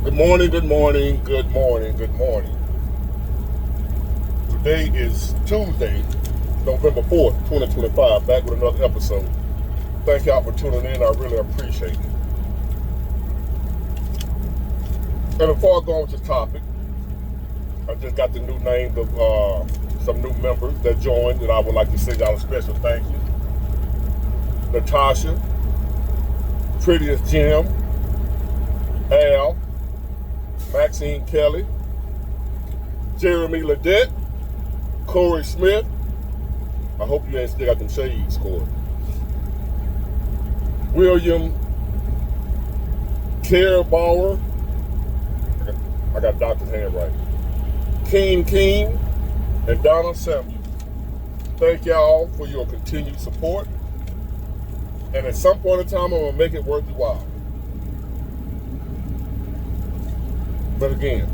Good morning, good morning, good morning, good morning. Today is Tuesday, November 4th, 2025, back with another episode. Thank y'all for tuning in. I really appreciate it. And before I go on with this topic, I just got the new names of some new members that joined that I would like to send out a special thank you. Natasha, Prettiest Jim, Al, Maxine Kelly, Jeremy Ledette, Corey Smith. I hope you ain't still got them shades, Corey. William Bauer. I got doctor's handwriting. Keen, and Donna Samuel. Thank y'all for your continued support. And at some point in time, I'm going to make it worth your while. But again,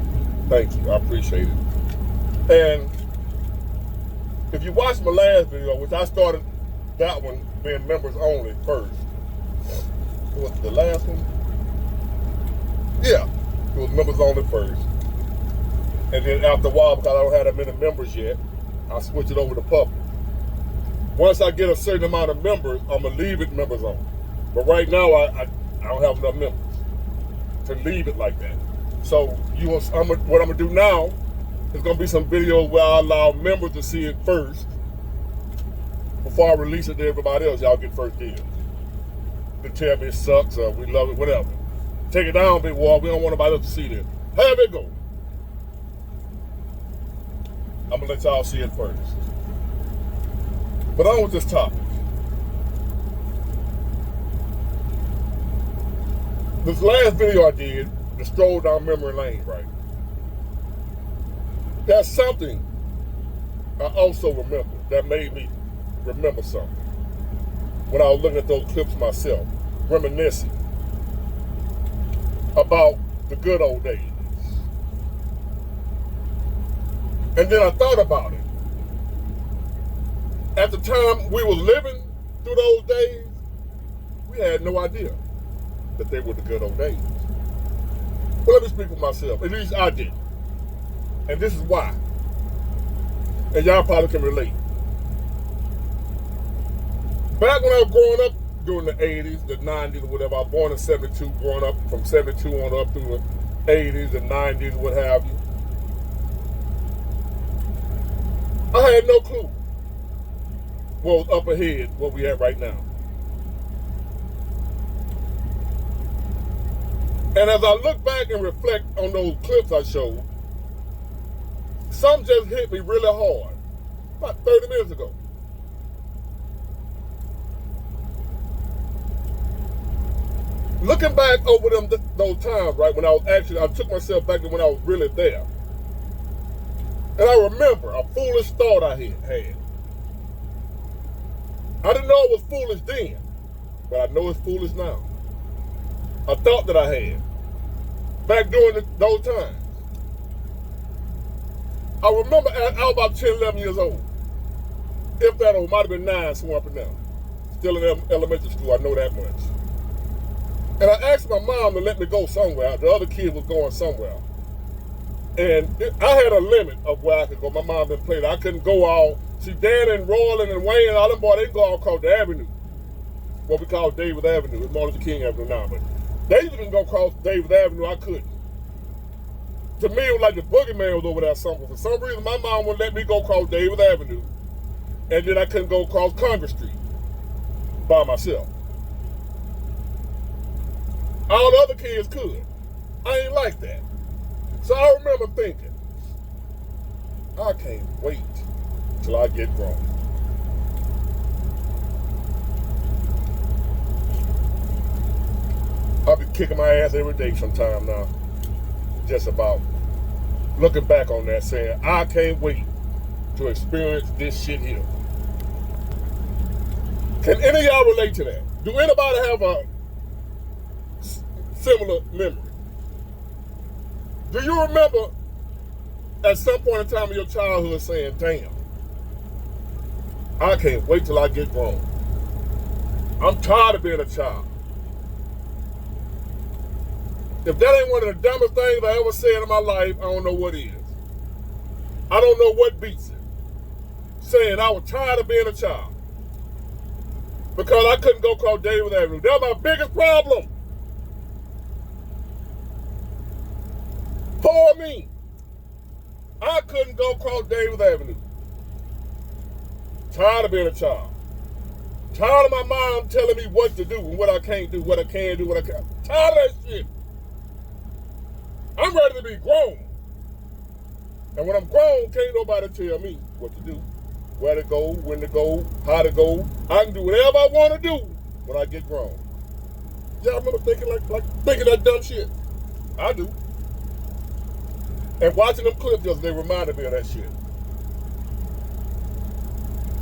thank you. I appreciate it. And if you watched my last video, which I started that one being members only first. What was the last one? Yeah, it was members only first. And then after a while, because I don't have that many members yet, I switch it over to public. Once I get a certain amount of members, I'm going to leave it members only. But right now, I don't have enough members to leave it like that. So what I'm going to do now is going to be some videos where I allow members to see it first before I release it to everybody else. Y'all get first dibs. They tell me it sucks or we love it, whatever. Take it down, big wall. We don't want nobody else to see this. Have it go. I'm going to let y'all see it first. But on with this topic. This last video I did, the stroll down memory lane, right? That's something I also remember that made me remember something. When I was looking at those clips myself, reminiscing about the good old days. And then I thought about it. At the time we were living through those days, we had no idea that they were the good old days. Well, let me speak for myself. At least I did. And this is why. And y'all probably can relate. Back when I was growing up during the 80s, the 90s, or whatever, I was born in 72, growing up from 72 on up through the 80s and 90s, what have you. I had no clue what was up ahead, what we have right now. And as I look back and reflect on those clips I showed, some just hit me really hard about 30 minutes ago. Looking back over those times, right, when I took myself back to when I was really there. And I remember a foolish thought I had. I didn't know it was foolish then, but I know it's foolish now. A thought that I had back during those times. I remember I was about 10, 11 years old. If that old, might have been 9, somewhere up in there. Still in elementary school, I know that much. And I asked my mom to let me go somewhere. The other kids was going somewhere. And I had a limit of where I could go. My mom didn't play that. I couldn't go all. See, Dan and Roland and Wayne and all them boys, they go all across the avenue. What we call Davis Avenue. It's Martin Luther King Avenue now. But they didn't go across Davis Avenue. I couldn't. To me, it was like the boogeyman was over there somewhere. For some reason, my mom wouldn't let me go across Davis Avenue. And then I couldn't go across Congress Street by myself. All the other kids could. I ain't like that. So I remember thinking, I can't wait till I get grown. I'll be kicking my ass every day sometime now. Just about looking back on that saying, I can't wait to experience this shit here. Can any of y'all relate to that? Do anybody have a similar memory? Do you remember at some point in time in your childhood saying, damn, I can't wait till I get grown. I'm tired of being a child. If that ain't one of the dumbest things I ever said in my life, I don't know what is. I don't know what beats it. Saying I was tired of being a child because I couldn't go across Davis Avenue. That was my biggest problem. Poor me. I couldn't go across Davis Avenue. Tired of being a child. Tired of my mom telling me what to do and what I can't do, what I can do, what I can't. Tired of that shit. I'm ready to be grown. And when I'm grown, can't nobody tell me what to do, where to go, when to go, how to go. I can do whatever I want to do when I get grown. Y'all remember thinking like thinking that dumb shit? I do. And watching them clips yesterday reminded me of that shit.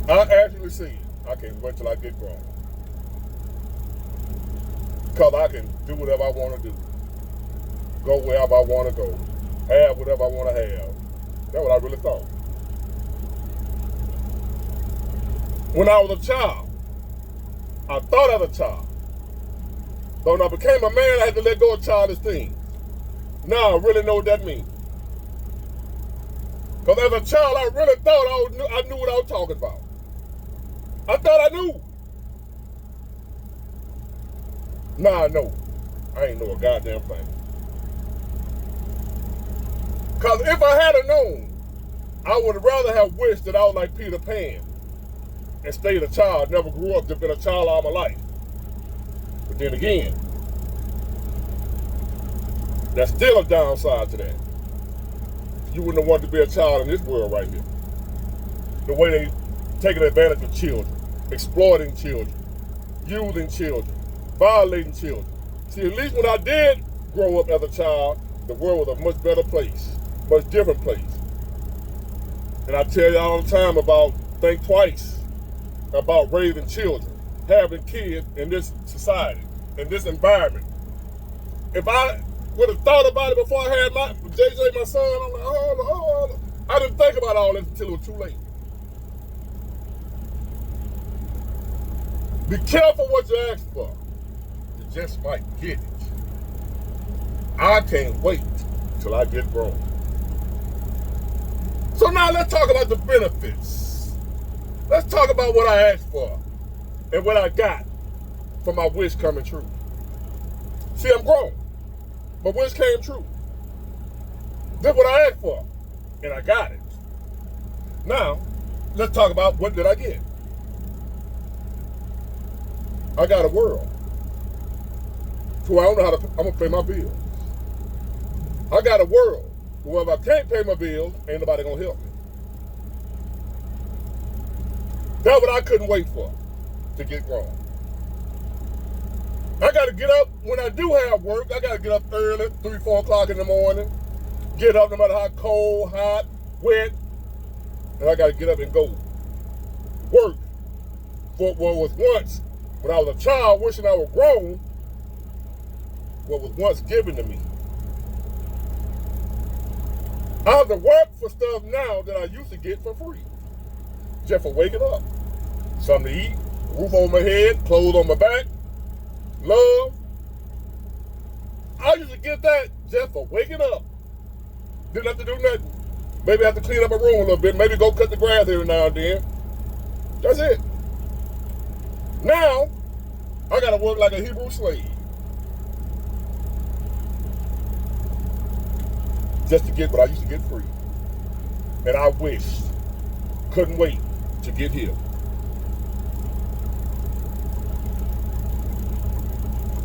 I actually see I can't wait till I get grown. Because I can do whatever I want to do. Go wherever I want to go. Have whatever I want to have. That's what I really thought. When I was a child, I thought as a child. But when I became a man, I had to let go of childish things. Now I really know what that means. Because as a child, I really thought I knew what I was talking about. I thought I knew. Now I know. I ain't know a goddamn thing. Because if I had known, I would rather have wished that I was like Peter Pan and stayed a child, never grew up to be a child all my life. But then again, there's still a downside to that. You wouldn't have wanted to be a child in this world right here. The way they taking advantage of children, exploiting children, using children, violating children. See, at least when I did grow up as a child, the world was a much better place, much different place. And I tell you all the time about think twice about raising children, having kids in this society, in this environment. If I would have thought about it before I had my JJ, my son, I'm like, oh, I didn't think about all this until it was too late. Be careful what you ask for. You just might get it. I can't wait till I get grown. So now let's talk about the benefits. Let's talk about what I asked for and what I got for my wish coming true. See, I'm grown. My wish came true. Did what I asked for, and I got it. Now, let's talk about what did I get. I got a world. So I don't know how I'm gonna pay my bills. I got a world where if I can't pay my bills, ain't nobody gonna help me. That's what I couldn't wait for, to get grown. I gotta get up when I do have work. I gotta get up early, 3, 4 o'clock in the morning. Get up no matter how cold, hot, wet. And I gotta get up and go work for what was once, when I was a child wishing I was grown, what was once given to me. I have to work for stuff now that I used to get for free. Just for waking up. Something to eat, roof on my head, clothes on my back, love. I used to get that just for waking up. Didn't have to do nothing. Maybe I have to clean up my room a little bit. Maybe go cut the grass every now and then. That's it. Now, I gotta work like a Hebrew slave. Just to get what I used to get free. And I wished, couldn't wait to get here.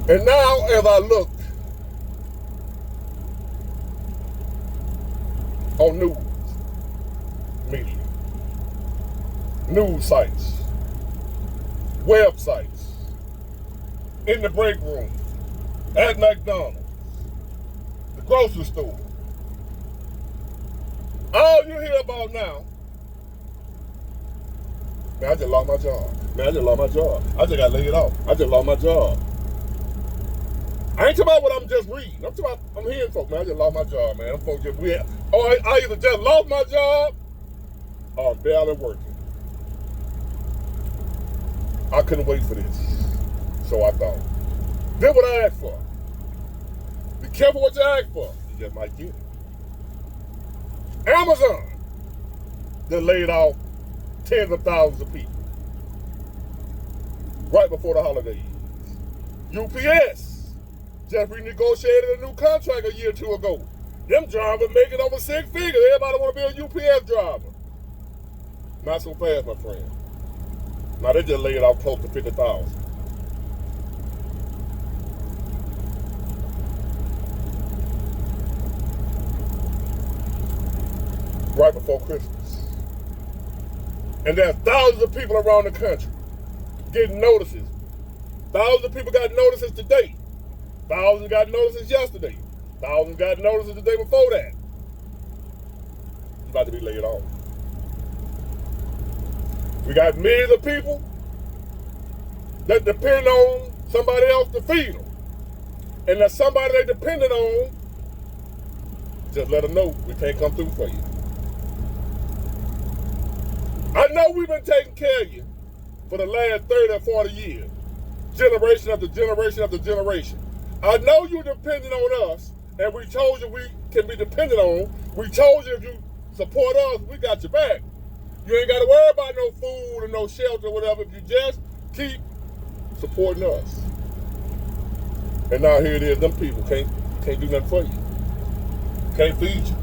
And now as I look on news, media, news sites, websites, in the break room, at McDonald's, the grocery store, all you hear about now, man, I just lost my job. Man, I just lost my job. I just got laid off. I just lost my job. I ain't talking about what I'm just reading. I'm talking about, I'm hearing folks, man, I just lost my job, man. Them folks just, I either just lost my job or I'm barely working. I couldn't wait for this. So I thought. Did what I asked for. Be careful what you ask for. You just might get it. Amazon, they laid off tens of thousands of people right before the holidays. UPS just renegotiated a new contract a year or two ago. Them drivers making over 6 figures. Everybody want to be a UPS driver. Not so fast, my friend. Now they just laid off close to 50,000. Right before Christmas. And there's thousands of people around the country getting notices. Thousands of people got notices today. Thousands got notices yesterday. Thousands got notices the day before that. It's about to be laid off. We got millions of people that depend on somebody else to feed them. And that somebody they dependent on, just let them know we can't come through for you. I know we've been taking care of you for the last 30 or 40 years. Generation after generation after generation. I know you're dependent on us, and we told you we can be dependent on. We told you if you support us, we got your back. You ain't got to worry about no food or no shelter or whatever if you just keep supporting us. And now here it is, them people can't do nothing for you. Can't feed you.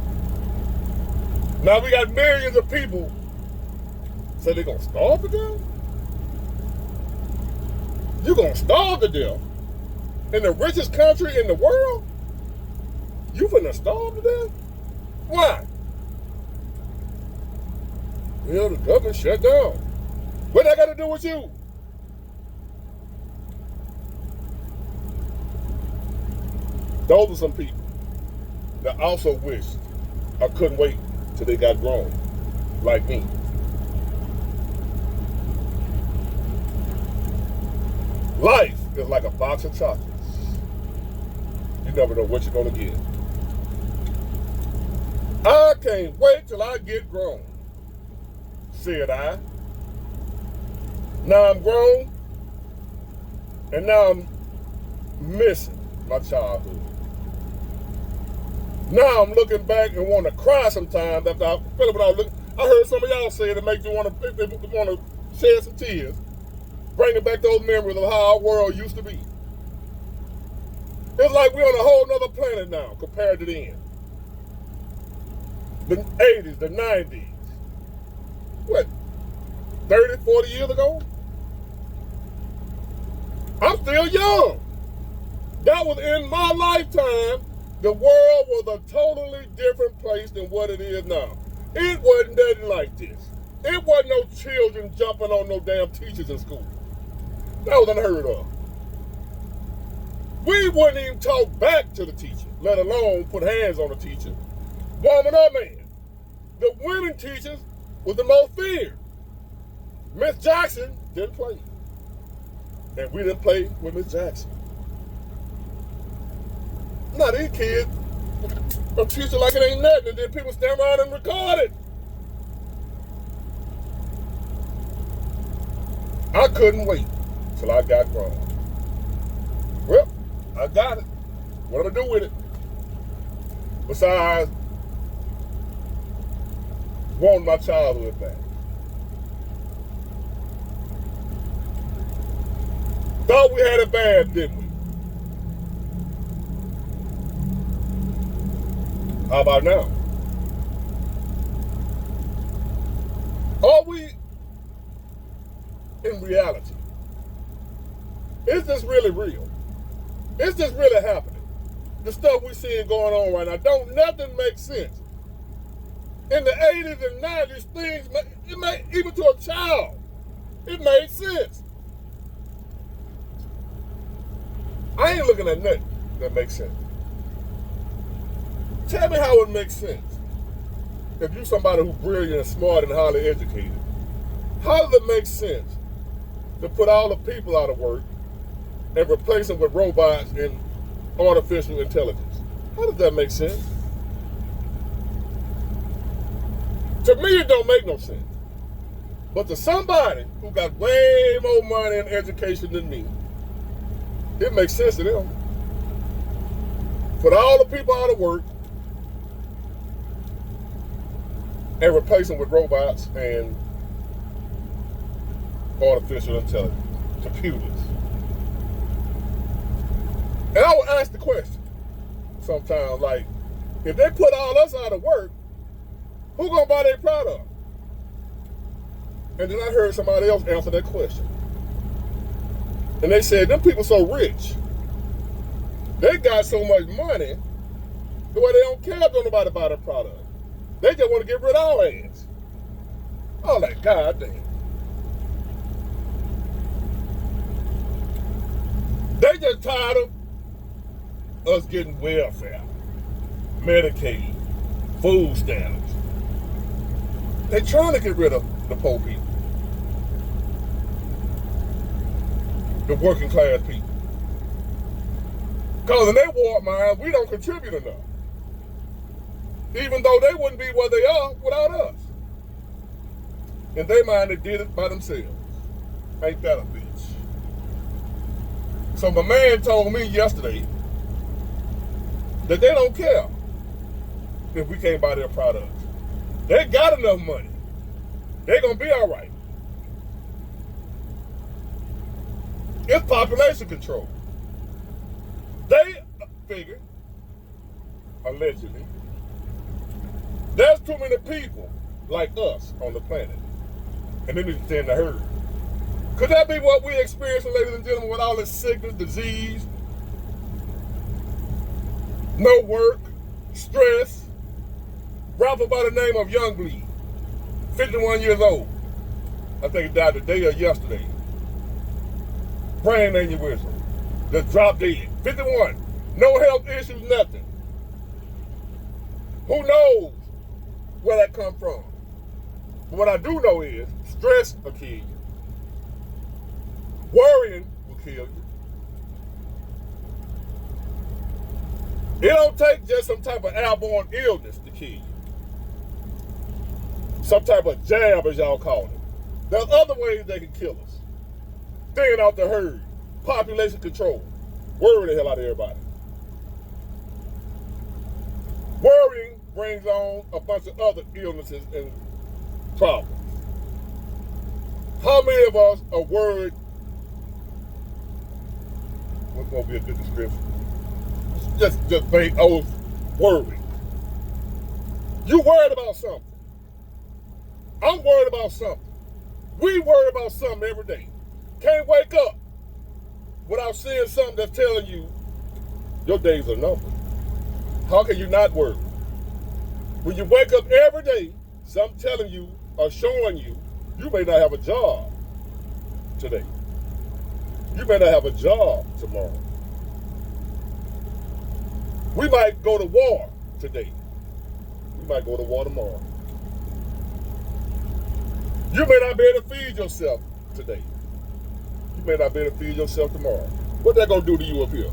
Now we got millions of people say they're going to starve to death? You're going to starve to death? In the richest country in the world? You finna starve to death? Why? Well, the government shut down. What that got to do with you? Those are some people that also wished I couldn't wait till they got grown, like me. Life is like a box of chocolates. You never know what you're gonna get. I can't wait till I get grown, said I. Now I'm grown, and now I'm missing my childhood. Now I'm looking back and want to cry sometimes after I heard some of y'all say it make you want to shed some tears, bringing back those memories of how our world used to be. It's like we're on a whole nother planet now compared to then. The 80s, the 90s. What, 30, 40 years ago? I'm still young. That was in my lifetime. The world was a totally different place than what it is now. It wasn't nothing like this. It wasn't no children jumping on no damn teachers in school. That was unheard of. We wouldn't even talk back to the teacher, let alone put hands on the teacher, woman or man. The women teachers was the most feared. Miss Jackson didn't play. And we didn't play with Miss Jackson. Now these kids are teaching like it ain't nothing, and then people stand around and record it. I couldn't wait till I got grown. Well, I got it. What am I gonna do with it? Besides wanting my childhood back. Thought we had it bad, didn't we? How about now? Are we in reality? Is this really real? Is this really happening? The stuff we're seeing going on right now, nothing makes sense. In the 80s and 90s, things, even to a child, it made sense. I ain't looking at nothing that makes sense. Tell me how it makes sense. If you're somebody who's brilliant and smart and highly educated, how does it make sense to put all the people out of work and replace them with robots and artificial intelligence? How does that make sense? To me, it don't make no sense. But to somebody who got way more money and education than me, it makes sense to them. Put all the people out of work and replace them with robots and artificial intelligence, computers. And I would ask the question sometimes, like, if they put all us out of work, who gonna buy their product? And then I heard somebody else answer that question. And they said, them people so rich, they got so much money, the way they don't care if nobody buy their product. They just want to get rid of our ass. I was like, God damn. They just tired of us getting welfare, Medicaid, food stamps. They trying to get rid of the poor people, the working class people. Because in their war mind, we don't contribute enough. Even though they wouldn't be where they are without us. In their mind, they did it by themselves. Ain't that a bitch? So my man told me yesterday that they don't care if we can't buy their products. They got enough money. They're going to be all right. It's population control. They figure, allegedly, there's too many people like us on the planet, and they need to tend to herd. Could that be what we experiencing, ladies and gentlemen, with all this sickness, disease, no work, stress? Rapper by the name of Youngbleed, 51 years old. I think he died today or yesterday. Brain aneurysm. Just dropped dead. 51. No health issues, nothing. Who knows where that come from? But what I do know is stress will kill you. Worrying will kill you. It don't take just some type of airborne illness to kill you. Some type of jab, as y'all call it. There's other ways they can kill us. Thinning out the herd. Population control. Worry the hell out of everybody. Worrying brings on a bunch of other illnesses and problems. How many of us are worried? What's going to be a good description? Just think, worried. You worried about something. I'm worried about something. We worry about something every day. Can't wake up without seeing something that's telling you your days are numbered. How can you not worry? When you wake up every day, something telling you or showing you you may not have a job today. You may not have a job tomorrow. We might go to war today. We might go to war tomorrow. You may not be able to feed yourself today. You may not be able to feed yourself tomorrow. What that gonna do to you up here?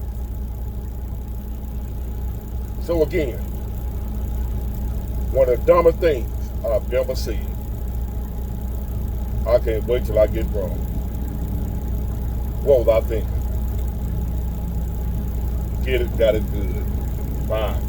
So again, one of the dumbest things I've ever said. I can't wait till I get wrong. What was I thinking? Get it, got it good. Fine.